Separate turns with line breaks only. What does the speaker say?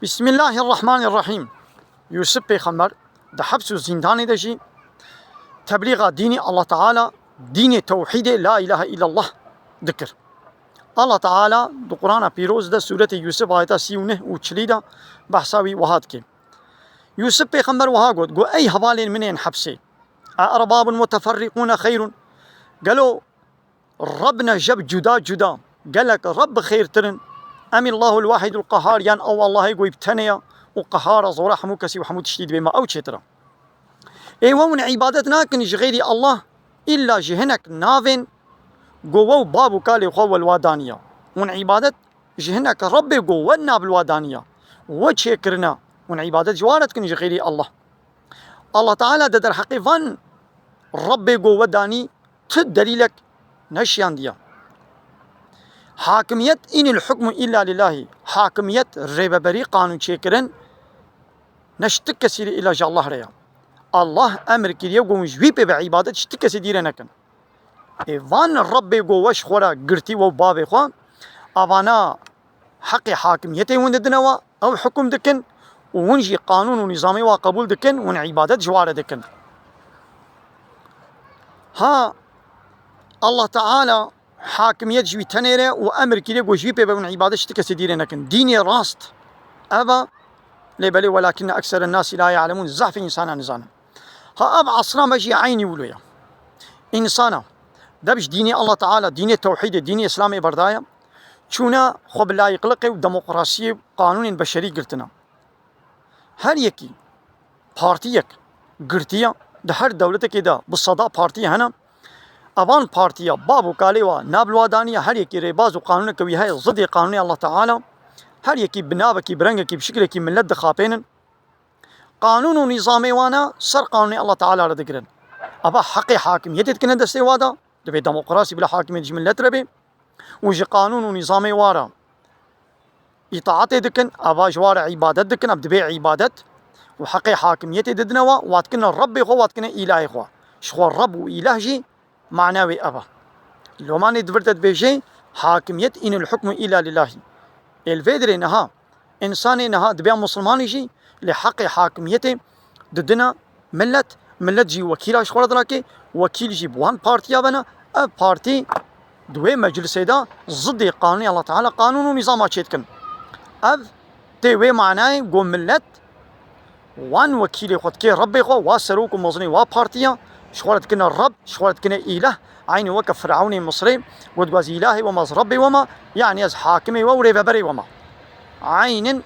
بسم الله الرحمن الرحيم. يوسف پیغمبر ده حبس و زندان دجي تبليغ دين الله تعالى، دين توحيد لا إله إلا الله ذكر. الله تعالى دو قرآن پیروز ده سورة يوسف آيات 39 و 40 ده بحثاوي وهاد كي يوسف پیغمبر وها قو أي حوالين منين حبسي أرباب متفرقون خير. قالوا ربنا جب جدا جدا، قالك رب خير ترن أم الله الواحد القهار، يعني أو الله يقول بتنيا وقهار زورا حمو كسي وحمو تشديد بما أو تشترا. ايوه من عبادتنا كنش غيري الله إلا جهنك نافن قوو بابو كالي خوال الوادانية، من عبادت جهنك ربي قوونا بالوادانية وشكرنا، من عبادت جوارت كنش غيري الله. الله تعالى در حقيقا ربي قووداني تدليلك نشيان ديا حاكمية إن الحكم إلا لله، حاكمية ريببري قانون شكرن نشتك كسير إلى جا الله ريا. الله أمر كريا قوم جويبه بعبادت شتك كسير ديرنكن. إيوان الرب قوش خورا قرتي وبابي خوان أوانا حق حاكميته وندنوا أو حكم دكن ونجي قانون ونظامي وقبول دكن ون عبادت جوار دكن. ها الله تعالى حاكمية جوي تنيرة وأمر كريا قو جويبه بون عبادت شتك كسير ديرنكن. ديني راست أبا لبلي ولكن أكثر الناس لا يعلمون. زعف إنسانا نزانا ها أب عصرنا مجي عيني ولويا إنسانا دبش ديني الله تعالى ديني التوحيد ديني إسلامي بردايا شونا خب لا يقلقي وديمقراطية قانون بشري قلتنا هل يكي بارتيك قرتيا ده هر دولتك كده بالصداء بارتي هنا أبان بارتيا بابو كاليوا نابلوادانية هل يكي ريباز وقانون كوي هاي ضد قانون الله تعالى هل يكي بنابكي برنجكي بشكلكي من لد خابين قانون ونظامي وانا سر قانون الله تعالى ردقرن أبا حقي حاكم يتكنا دستي وادا دبي ديمقراطي بلا حاكم يجي من لتربي وجي قانون ونظامي وارا إطاعت دكن أبا جوار عبادت دكن أبدبي عبادت وحقي حاكميتي ددنوا واتكنا الرب خو واتكنا إلهي خو شخو الرب وإله جي معناوي أبا لو ما ندبرتت بيجي حاكمية إن الحكم إلا لله الفيدري نها إنساني نها دبي مسلمان يجي لحق حاكميته ضدنا ملت جي وكيل شخورة دراكي وكيل جي بوان بارتيا بنا اب بارتي دوي مجلس دا ضد قانون الله تعالى قانون ونظام اشيتكن اب تيوي معناه قو ملت وان وكيل خد كي ربي خو واسروك مزني وا بارتيا شخورة كنا الرب شخورة كنا إله عيني وكف فرعوني مصري ودواز إلهي وما ربي وما يعني از حاكمي وريببري وما عين